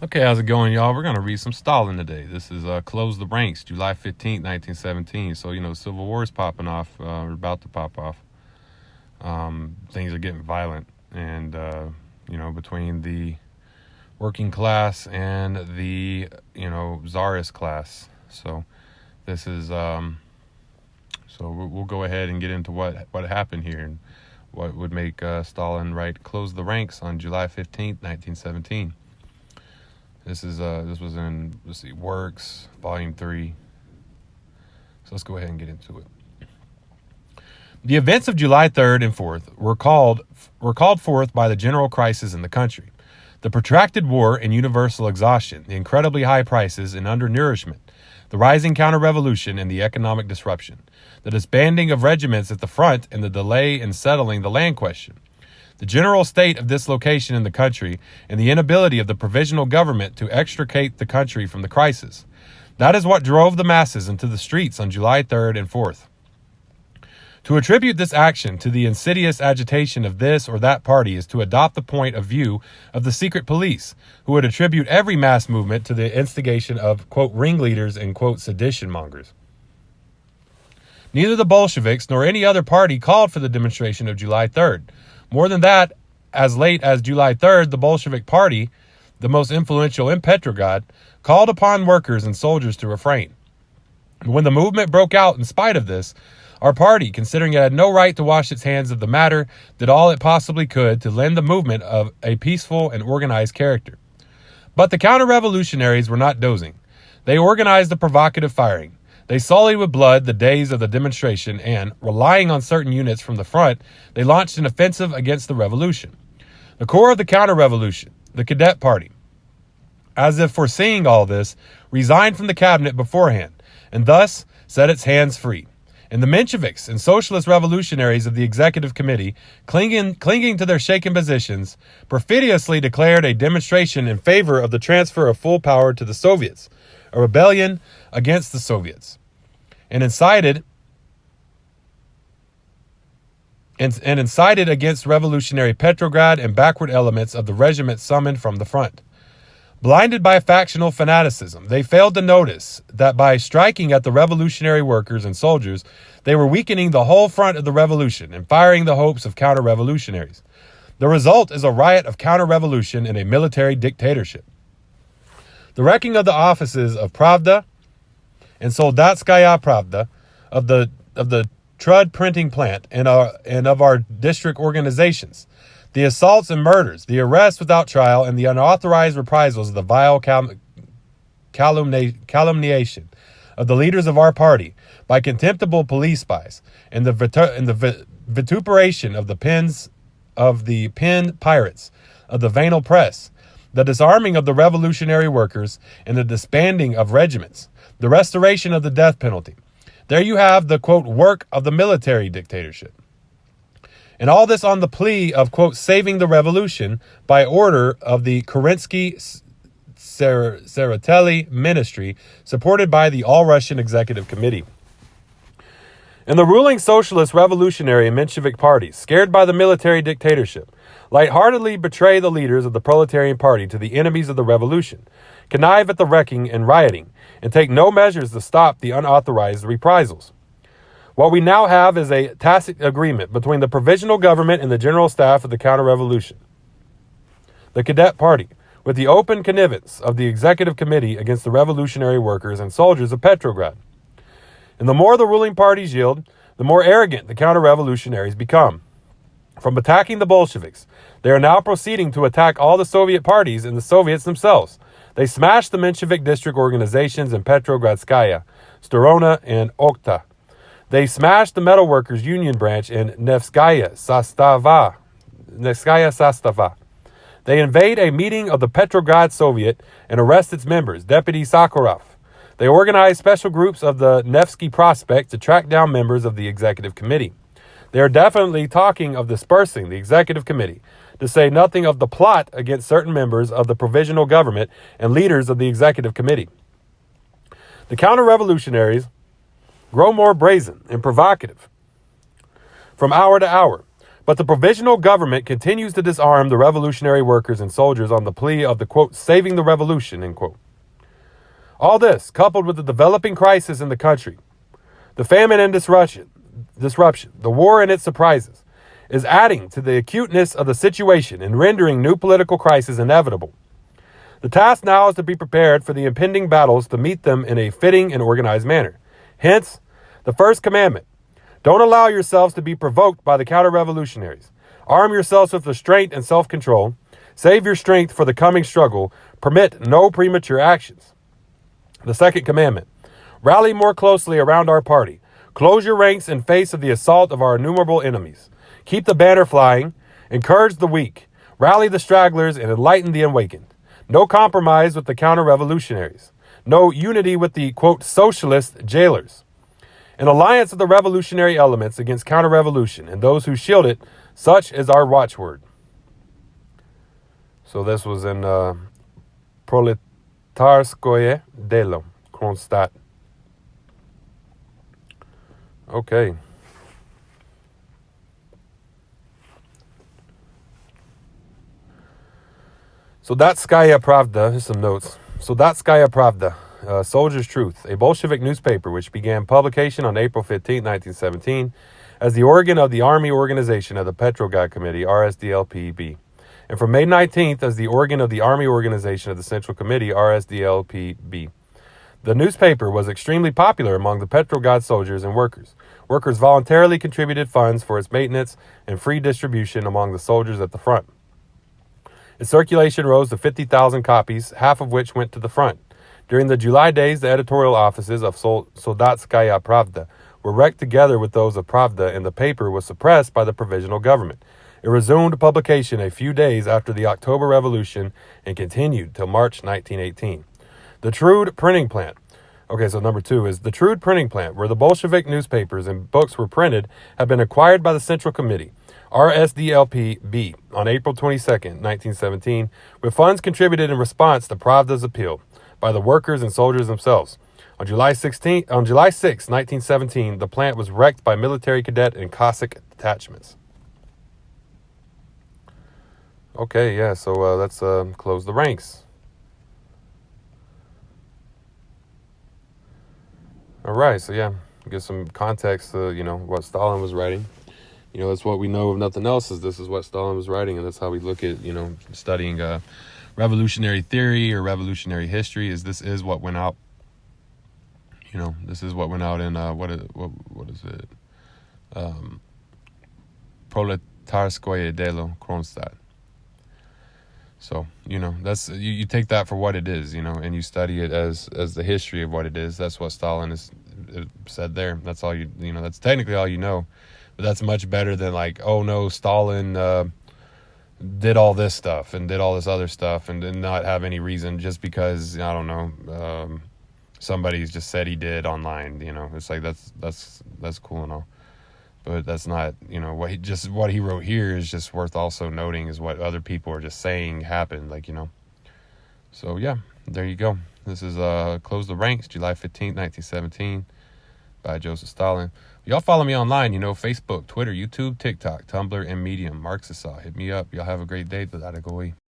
Okay, how's it going, y'all? We're going to read some Stalin today. This is Close the Ranks, July 15th, 1917. So, Civil War is popping off, or about to pop off. Things are getting violent. And, between the working class and the, czarist class. So, this is, so we'll go ahead and get into what happened here and what would make Stalin write Close the Ranks on July 15th, 1917. This was in, Works, Volume 3. So let's go ahead and get into it. The events of July 3rd and 4th were called forth by the general crisis in the country. The protracted war and universal exhaustion, the incredibly high prices and undernourishment, the rising counter-revolution and the economic disruption, the disbanding of regiments at the front and the delay in settling the land question, the general state of dislocation in the country, and the inability of the provisional government to extricate the country from the crisis. That is what drove the masses into the streets on July 3rd and 4th. To attribute this action to the insidious agitation of this or that party is to adopt the point of view of the secret police, who would attribute every mass movement to the instigation of, quote, ringleaders and, quote, sedition mongers. Neither the Bolsheviks nor any other party called for the demonstration of July 3rd. More than that, as late as July 3rd, the Bolshevik Party, the most influential in Petrograd, called upon workers and soldiers to refrain. When the movement broke out in spite of this, our party, considering it had no right to wash its hands of the matter, did all it possibly could to lend the movement of a peaceful and organized character. But the counter-revolutionaries were not dozing. They organized the provocative firing. They sullied with blood the days of the demonstration and, relying on certain units from the front, they launched an offensive against the revolution. The core of the counter-revolution, the Cadet Party, as if foreseeing all this, resigned from the cabinet beforehand, and thus set its hands free. And the Mensheviks and socialist revolutionaries of the executive committee, clinging to their shaken positions, perfidiously declared a demonstration in favor of the transfer of full power to the Soviets, a rebellion against the Soviets, and incited against revolutionary Petrograd and backward elements of the regiment summoned from the front. Blinded by factional fanaticism, they failed to notice that by striking at the revolutionary workers and soldiers, they were weakening the whole front of the revolution and firing the hopes of counter-revolutionaries. The result is a riot of counter-revolution and a military dictatorship. The wrecking of the offices of Pravda and Soldatskaya Pravda, of the Trud printing plant, and of our district organizations, the assaults and murders, the arrests without trial, and the unauthorized reprisals of the vile calumniation of the leaders of our party by contemptible police spies, and the vituperation of the pen pirates of the venal press, the disarming of the revolutionary workers, and the disbanding of regiments, the restoration of the death penalty. There you have the, quote, work of the military dictatorship. And all this on the plea of, quote, saving the revolution by order of the Kerensky-Tseretelli ministry, supported by the All-Russian Executive Committee. And the ruling socialist, revolutionary, and Menshevik parties, scared by the military dictatorship, lightheartedly betray the leaders of the proletarian party to the enemies of the revolution, connive at the wrecking and rioting, and take no measures to stop the unauthorized reprisals. What we now have is a tacit agreement between the provisional government and the general staff of the counter-revolution, the Cadet Party, with the open connivance of the executive committee against the revolutionary workers and soldiers of Petrograd. And the more the ruling parties yield, the more arrogant the counter-revolutionaries become. From attacking the Bolsheviks, they are now proceeding to attack all the Soviet parties and the Soviets themselves. They smashed the Menshevik district organizations in Petrogradskaya, Storona, and Okhta. They smashed the metalworkers' union branch in Nevskaya Sastava. They invade a meeting of the Petrograd Soviet and arrest its members, Deputy Sakharov. They organize special groups of the Nevsky Prospect to track down members of the executive committee. They are definitely talking of dispersing the executive committee, to say nothing of the plot against certain members of the provisional government and leaders of the executive committee. The counter-revolutionaries grow more brazen and provocative from hour to hour, But the provisional government continues to disarm the revolutionary workers and soldiers on the plea of the, quote, saving the revolution, end quote. All this, coupled with the developing crisis in the country, the famine and disruption, the war and its surprises, is adding to the acuteness of the situation and rendering new political crises inevitable. The task now is to be prepared for the impending battles to meet them in a fitting and organized manner. Hence, the first commandment: don't allow yourselves to be provoked by the counter-revolutionaries. Arm yourselves with restraint and self-control. Save your strength for the coming struggle. Permit no premature actions. The second commandment: rally more closely around our party. Close your ranks in face of the assault of our innumerable enemies. Keep the banner flying. Encourage the weak. Rally the stragglers and enlighten the awakened. No compromise with the counter-revolutionaries. No unity with the, quote, socialist jailers. An alliance of the revolutionary elements against counter-revolution and those who shield it, such is our watchword. So this was in Proletarskoye Delo, Kronstadt. Okay. Sodatskaya Pravda, here's some notes. Sodatskaya Pravda, Soldier's Truth, a Bolshevik newspaper which began publication on April 15, 1917, as the organ of the Army Organization of the Petrograd Committee, RSDLP-B, and from May 19th as the organ of the Army Organization of the Central Committee, RSDLP-B. The newspaper was extremely popular among the Petrograd soldiers and workers. Workers voluntarily contributed funds for its maintenance and free distribution among the soldiers at the front. Its circulation rose to 50,000 copies, half of which went to the front. During the July days, the editorial offices of Sodatskaya Pravda were wrecked together with those of Pravda, and the paper was suppressed by the provisional government. It resumed publication a few days after the October Revolution and continued till March 1918. The Trude printing plant. Okay, so number 2 is the Trude printing plant, where the Bolshevik newspapers and books were printed, have been acquired by the Central Committee, RSDLP-B, on April 22, 1917, with funds contributed in response to Pravda's appeal by the workers and soldiers themselves. On July 6, 1917, the plant was wrecked by military cadet and Cossack detachments. Okay, yeah, so let's close the ranks. All right, so yeah, give some context to, what Stalin was writing. That's what we know, if nothing else, is this is what Stalin was writing, and that's how we look at, studying revolutionary theory or revolutionary history. This is what went out. This is what went out in what is it? Proletarskoye Delo, Kronstadt. So that's you take that for what it is, and you study it as the history of what it is. That's what Stalin is said there. That's all that's technically all you know. But that's much better than like, oh no, Stalin did all this stuff and did all this other stuff and did not have any reason just because, I don't know, somebody's just said he did online. It's like that's cool and all, but that's not, what he wrote here is just worth also noting is what other people are just saying happened, So yeah, there you go. This is Close the Ranks, July 15th, 1917, by Joseph Stalin. Y'all follow me online, Facebook, Twitter, YouTube, TikTok, Tumblr, and Medium. Marxist. Hit me up. Y'all have a great day.